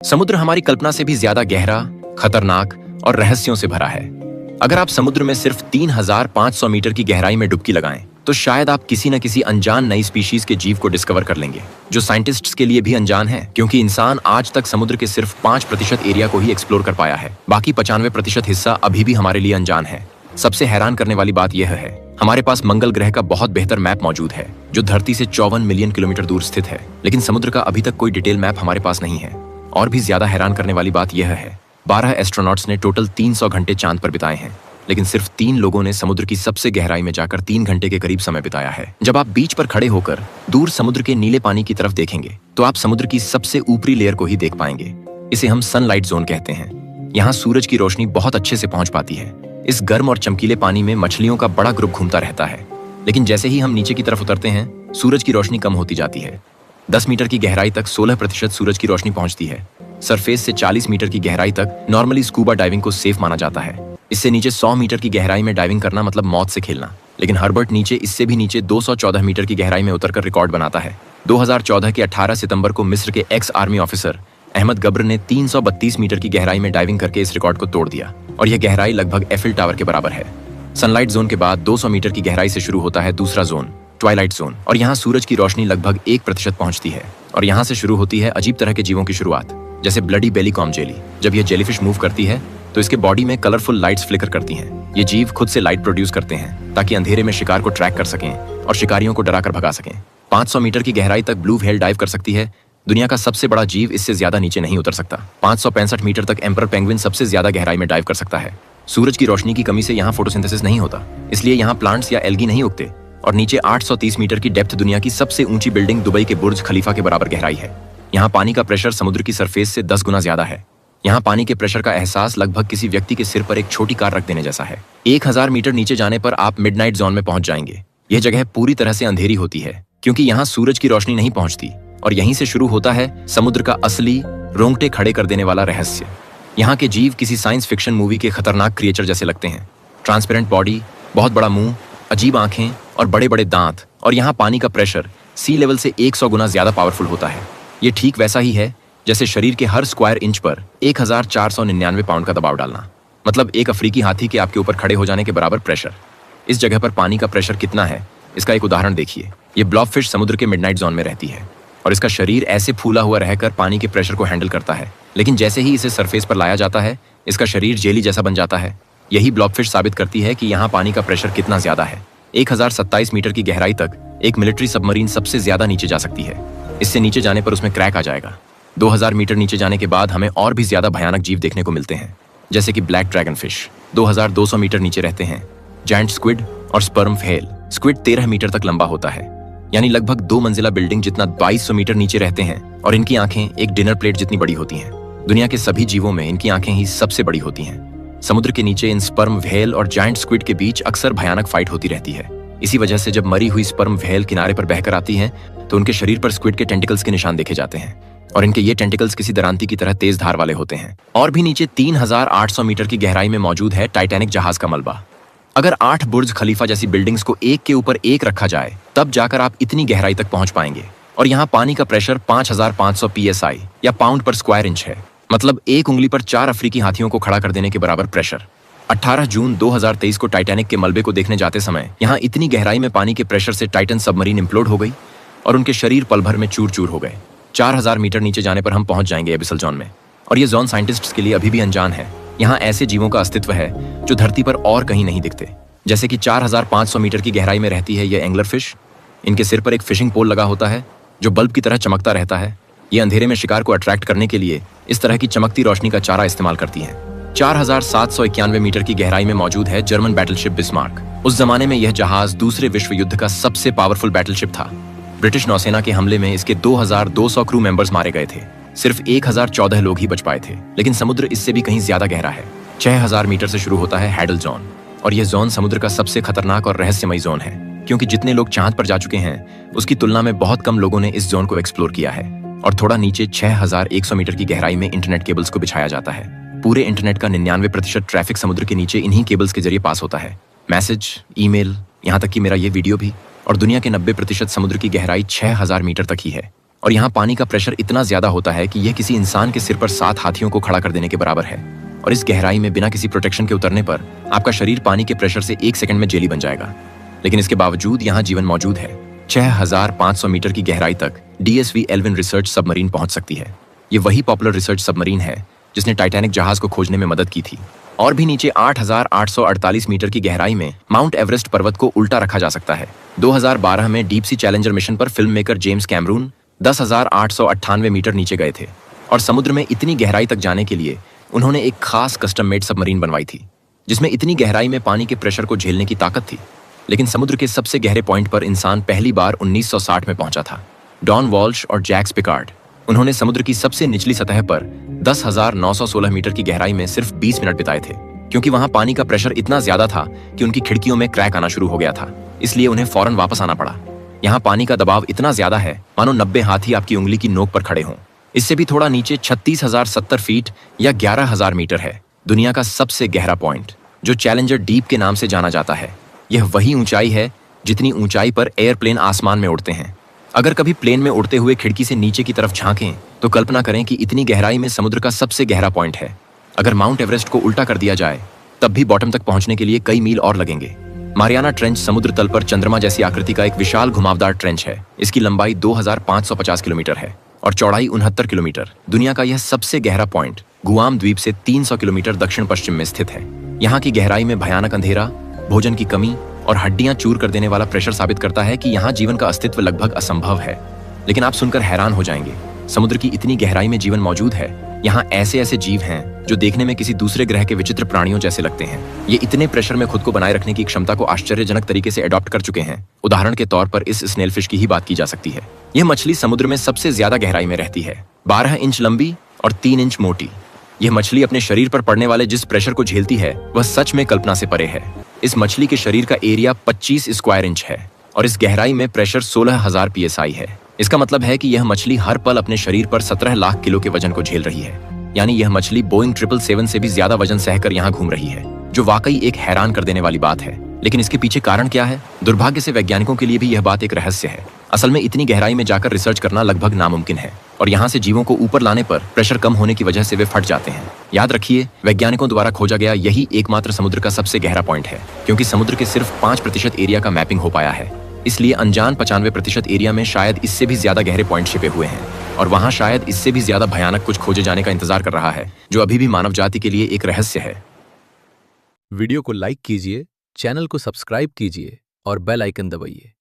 समुद्र हमारी कल्पना से भी ज्यादा गहरा, खतरनाक और रहस्यों से भरा है। अगर आप समुद्र में सिर्फ 3,500 मीटर की गहराई में डुबकी लगाएं, तो शायद आप किसी न किसी अनजान नई स्पीशीज के जीव को डिस्कवर कर लेंगे, जो साइंटिस्ट्स के लिए भी अनजान है, क्योंकि इंसान आज तक समुद्र के सिर्फ 5% एरिया को ही एक्सप्लोर कर पाया है। बाकी 95% हिस्सा अभी भी हमारे लिए अनजान है। सबसे हैरान करने वाली बात यह है, हमारे पास मंगल ग्रह का बहुत बेहतर मैप मौजूद है, जो धरती से 54 मिलियन किलोमीटर दूर स्थित है, लेकिन समुद्र का अभी तक कोई डिटेल मैप हमारे पास नहीं है। और भी ज्यादा हैरान करने वाली बात यह है, 12 एस्ट्रोनॉट्स ने टोटल 300 घंटे चांद पर बिताए हैं, लेकिन सिर्फ 3 लोगों ने समुद्र की सबसे गहराई में जाकर 3 घंटे के करीब समय बिताया है। जब आप बीच पर खड़े होकर दूर समुद्र के नीले पानी की तरफ देखेंगे, तो आप समुद्र की सबसे ऊपरी लेयर को ही देख पाएंगे। इसे हम सनलाइट जोन कहते हैं। यहाँ सूरज की रोशनी बहुत अच्छे से पहुंच पाती है। इस गर्म और चमकीले पानी में मछलियों का बड़ा ग्रुप घूमता रहता है, लेकिन जैसे ही हम नीचे की तरफ उतरते हैं, सूरज की रोशनी कम होती जाती है। 10 मीटर की गहराई तक 16% सूरज की रोशनी पहुंचती है। सरफेस से 40 मीटर की गहराई तक नॉर्मली स्कूबा डाइविंग को सेफ माना जाता है। इससे नीचे 100 मीटर की गहराई में डाइविंग करना मतलब मौत से खेलना। लेकिन हर्बर्ट नीचे इससे भी नीचे 214 मीटर की गहराई में उतरकर रिकॉर्ड बनाता है। 2014 के 18 सितंबर को मिस्र के एक्स आर्मी ऑफिसर अहमद गब्र ने 332 मीटर की गहराई में डाइविंग करके इस रिकॉर्ड को तोड़ दिया, और यह गहराई लगभग एफिल टावर के बराबर है। सनलाइट जोन के बाद 200 मीटर की गहराई से शुरू होता है दूसरा जोन, ट्वाइलाइट जोन, और यहाँ सूरज की रोशनी लगभग 1% पहुंचती है। और यहाँ से शुरू होती है अजीब तरह के जीवों की शुरुआत, जैसे ब्लडी बेली कॉम जेली। जब यह जेलीफिश मूव करती है, तो इसके बॉडी में कलरफुल लाइट्स फ्लिकर करती हैं। ये जीव खुद से लाइट प्रोड्यूस करते हैं, ताकि अंधेरे में शिकार को ट्रैक कर सकें और शिकारियों को डरा कर भगा सकें। 500 मीटर की गहराई तक ब्लू व्हेल डाइव कर सकती है। दुनिया का सबसे बड़ा जीव इससे ज्यादा नीचे नहीं उतर सकता। 565 मीटर तक एम्परर पेंगुइन सबसे ज्यादा गहराई में डाइव कर सकता है। सूरज की रोशनी की कमी से यहाँ फोटोसिंथेसिस नहीं होता, इसलिए यहाँ प्लांट्स या एल्गी नहीं उगते। और नीचे 830 मीटर की डेप्थ दुनिया की सबसे ऊंची बिल्डिंग दुबई के बुर्ज खलीफा के बराबर गहराई है। यहाँ पानी का प्रेशर समुद्र की सरफेस से 10 गुना ज्यादा है। यहाँ पानी के प्रेशर का एहसास लगभग किसी व्यक्ति के सिर पर एक छोटी कार रख देने जैसा है। 1000 मीटर नीचे जाने पर आप मिडनाइट जोन में पहुंच जाएंगे। यह जगह पूरी तरह से अंधेरी होती है, क्योंकि यहाँ सूरज की रोशनी नहीं पहुंचती, और यहीं से शुरू होता है समुद्र का असली रोंगटे खड़े कर देने वाला रहस्य। यहाँ के जीव किसी साइंस फिक्शन मूवी के खतरनाक क्रिएचर जैसे लगते हैं। ट्रांसपेरेंट बॉडी, बहुत बड़ा मुंह, अजीब आंखें और बड़े बड़े दांत। और यहाँ पानी का प्रेशर सी लेवल से 100 गुना ज्यादा पावरफुल होता है। ये ठीक वैसा ही है जैसे शरीर के हर स्क्वायर इंच पर 1499 पाउंड का दबाव डालना, मतलब एक अफ्रीकी हाथी के आपके ऊपर खड़े हो जाने के बराबर प्रेशर। इस जगह पर पानी का प्रेशर कितना है, इसका एक उदाहरण देखिए। ये ब्लॉबफिश समुद्र के मिडनाइट जोन में रहती है, और इसका शरीर ऐसे फूला हुआ रहकर पानी के प्रेशर को हैंडल करता है। लेकिन जैसे ही इसे सरफेस पर लाया जाता है, इसका शरीर जेली जैसा बन जाता है। यही ब्लॉबफिश साबित करती है कि यहाँ पानी का प्रेशर कितना ज्यादा है। 1027 मीटर की गहराई तक एक मिलिट्री सबमरीन सबसे ज्यादा नीचे जा सकती है। इससे नीचे जाने पर उसमें क्रैक आ जाएगा। 2000 मीटर नीचे जाने के बाद हमें और भी ज्यादा भयानक जीव देखने को मिलते हैं, जैसे कि ब्लैक ड्रैगन फिश 2200 मीटर नीचे रहते हैं। जायंट स्क्विड और स्पर्म व्हेल। स्क्विड 13 मीटर तक लंबा होता है, यानी लगभग 2 मंजिला बिल्डिंग जितना 2200 मीटर नीचे रहते हैं, और इनकी आंखें एक डिनर प्लेट जितनी बड़ी होती हैं। दुनिया के सभी जीवों में इनकी आंखें ही सबसे बड़ी होती हैं। समुद्र के नीचे इन स्पर्म व्हेल और जायंट स्क्विड के बीच अक्सर भयानक फाइट होती रहती है। इसी वजह से जब मरी हुई स्पर्म व्हेल किनारे पर बहकर आती हैं, तो उनके शरीर पर स्क्विड के टेंटिकल्स के निशान देखे जाते हैं, और इनके ये टेंटिकल्स किसी दरांती की तरह तेज धार वाले होते हैं। और भी नीचे 3800 मीटर की गहराई में मौजूद है टाइटैनिक जहाज का मलबा। अगर 8 बुर्ज खलीफा जैसी बिल्डिंग्स को एक के ऊपर एक रखा जाए, तब जाकर आप इतनी गहराई तक पहुंच पाएंगे। और यहाँ पानी का प्रेशर 5500 PSI या पाउंड पर स्क्वायर इंच है, मतलब एक उंगली पर 4 अफ्रीकी हाथियों को खड़ा कर देने के बराबर प्रेशर। 18 जून 2023 को टाइटैनिक के मलबे को देखने जाते समय यहाँ इतनी गहराई में पानी के प्रेशर से टाइटन सबमरीन इम्प्लोड हो गई, और उनके शरीर पल भर में चूर चूर हो गए। 4000 मीटर नीचे जाने पर हम पहुंच जाएंगे एबिसल जोन में, और ये जोन साइंटिस्ट्स के लिए अभी भी अनजान है। यहाँ ऐसे जीवों का अस्तित्व है जो धरती पर और कहीं नहीं दिखते, जैसे कि 4500 मीटर की गहराई में रहती है ये एंगलर फिश। इनके सिर पर एक फिशिंग पोल लगा होता है, जो बल्ब की तरह चमकता रहता है। ये अंधेरे में शिकार को अट्रैक्ट करने के लिए इस तरह की चमकती रोशनी का चारा इस्तेमाल करती हैं। 4791 मीटर की गहराई में मौजूद है जर्मन बैटलशिप बिस्मार्क। उस जमाने में यह जहाज दूसरे विश्व युद्ध का सबसे पावरफुल बैटलशिप था। ब्रिटिश नौसेना के हमले में इसके 2200 क्रू मेंबर्स मारे गए थे। सिर्फ 1014 लोग ही बच पाए थे। लेकिन समुद्र इससे भी कहीं ज्यादा गहरा है। 6000 मीटर से शुरू होता है हैडल जोन, और यह जोन समुद्र का सबसे खतरनाक और रहस्यमयी जोन है, क्योंकि जितने लोग चांद पर जा चुके हैं, उसकी तुलना में बहुत कम लोगों ने इस जोन को एक्सप्लोर किया है। और थोड़ा नीचे 6100 मीटर की गहराई में इंटरनेट केबल्स को बिछाया जाता है। पूरे इंटरनेट का 99% ट्रैफिक समुद्र के नीचे इन्हीं केबल्स के जरिए पास होता है। मैसेज, ईमेल, यहाँ तक कि मेरा ये वीडियो भी। और दुनिया के 90% समुद्र की गहराई 6000 मीटर तक ही है। और यहाँ पानी का प्रेशर इतना ज्यादा होता है कि यह किसी इंसान के सिर पर 7 हाथियों को खड़ा कर देने के बराबर है। और इस गहराई में बिना किसी प्रोटेक्शन के उतरने पर आपका शरीर पानी के प्रेशर से 1 सेकंड में जेली बन जाएगा। लेकिन इसके बावजूद यहाँ जीवन मौजूद है। 6500 मीटर की गहराई तक DSV एल्विन रिसर्च सबमरीन पहुंच सकती है। ये वही पॉपुलर रिसर्च सबमरीन है जिसने टाइटैनिक जहाज को खोजने में मदद की थी। और भी नीचे 8848 मीटर की गहराई में माउंट एवरेस्ट पर्वत को उल्टा रखा जा सकता है। 2012 में डीप सी चैलेंजर मिशन पर film maker James Cameron 10,898 metre नीचे गए थे और समुद्र में इतनी गहराई तक जाने के लिए उन्होंने एक खास कस्टम मेड सबमरीन बनवाई थी जिसमें इतनी गहराई में पानी के प्रेशर को झेलने की ताकत थी। लेकिन समुद्र के सबसे गहरे पॉइंट पर इंसान पहली बार 1960 में पहुंचा था। डॉन वॉल्श और जैक्स पिकार्ड, उन्होंने समुद्र की सबसे निचली सतह पर 10,916 मीटर की गहराई में सिर्फ 20 मिनट बिताए थे, क्योंकि वहां पानी का प्रेशर इतना ज्यादा था कि उनकी खिड़कियों में क्रैक आना शुरू हो गया था। इसलिए उन्हें फौरन वापस आना पड़ा। यहाँ पानी का दबाव इतना ज्यादा है मानो 90 हाथी आपकी उंगली की नोक पर खड़े हों। इससे भी थोड़ा नीचे 36,070 फीट या 11,000 मीटर है दुनिया का सबसे गहरा पॉइंट, जो चैलेंजर डीप के नाम से जाना जाता है। यह वही ऊंचाई है जितनी ऊंचाई पर एयरप्लेन आसमान में उड़ते हैं। अगर कभी प्लेन में उड़ते हुए खिड़की से नीचे की तरफ झांकें तो कल्पना करें कि इतनी गहराई में समुद्र का सबसे गहरा पॉइंट है। अगर माउंट एवरेस्ट को उल्टा कर दिया जाए तब भी बॉटम तक पहुंचने के लिए कई मील और लगेंगे। मारियाना ट्रेंच समुद्र तल पर चंद्रमा जैसी आकृति का एक विशाल घुमावदार ट्रेंच है। इसकी लंबाई 2550 किलोमीटर है और चौड़ाई 69 किलोमीटर। दुनिया का यह सबसे गहरा पॉइंट गुआम द्वीप से 300 किलोमीटर दक्षिण पश्चिम में स्थित है। यहाँ की गहराई में भयानक अंधेरा, भोजन की कमी और हड्डियां चूर कर देने वाला प्रेशर साबित करता है कि यहाँ जीवन का अस्तित्व लगभग असंभव है। लेकिन आप सुनकर हैरान हो जाएंगे, समुद्र की इतनी गहराई में जीवन मौजूद है। यहाँ ऐसे ऐसे जीव हैं जो देखने में किसी दूसरे ग्रह के विचित्र प्राणियों जैसे लगते हैं। ये इतने प्रेशर में खुद को बनाए रखने की क्षमता को आश्चर्यजनक तरीके से अडॉप्ट कर चुके हैं। उदाहरण के तौर पर इस स्नेलफिश की ही बात की जा सकती है। यह मछली समुद्र में सबसे ज्यादा गहराई में रहती है, 12 इंच लंबी और 3 इंच मोटी। यह मछली अपने शरीर पर पड़ने वाले जिस प्रेशर को झेलती है वह सच में कल्पना से परे है। इस मछली के शरीर का एरिया 25 स्क्वायर इंच है और इस गहराई में प्रेशर 16,000 PSI है। इसका मतलब है कि यह मछली हर पल अपने शरीर पर 17 लाख किलो के वजन को झेल रही है। यानी यह मछली बोइंग 777 से भी ज्यादा वजन सहकर यहाँ घूम रही है, जो वाकई एक हैरान कर देने वाली बात है। लेकिन इसके पीछे कारण क्या है? दुर्भाग्य से वैज्ञानिकों के लिए भी यह बात एक रहस्य है। असल में इतनी गहराई में जाकर रिसर्च करना लगभग नामुमकिन है और यहाँ से जीवों को ऊपर लाने पर प्रेशर कम होने की वजह से वे फट जाते हैं। याद रखिए, वैज्ञानिकों द्वारा खोजा गया यही एकमात्र समुद्र का सबसे गहरा पॉइंट है, क्योंकि समुद्र के सिर्फ 5% एरिया का मैपिंग हो पाया है। इसलिए अनजान 95% एरिया में शायद इससे भी ज्यादा गहरे पॉइंट छिपे हुए हैं और वहाँ शायद इससे भी ज्यादा भयानक कुछ खोजे जाने का इंतजार कर रहा है, जो अभी भी मानव जाति के लिए एक रहस्य है। वीडियो को लाइक कीजिए, चैनल को सब्सक्राइब कीजिए और बेल आइकन दबाइए।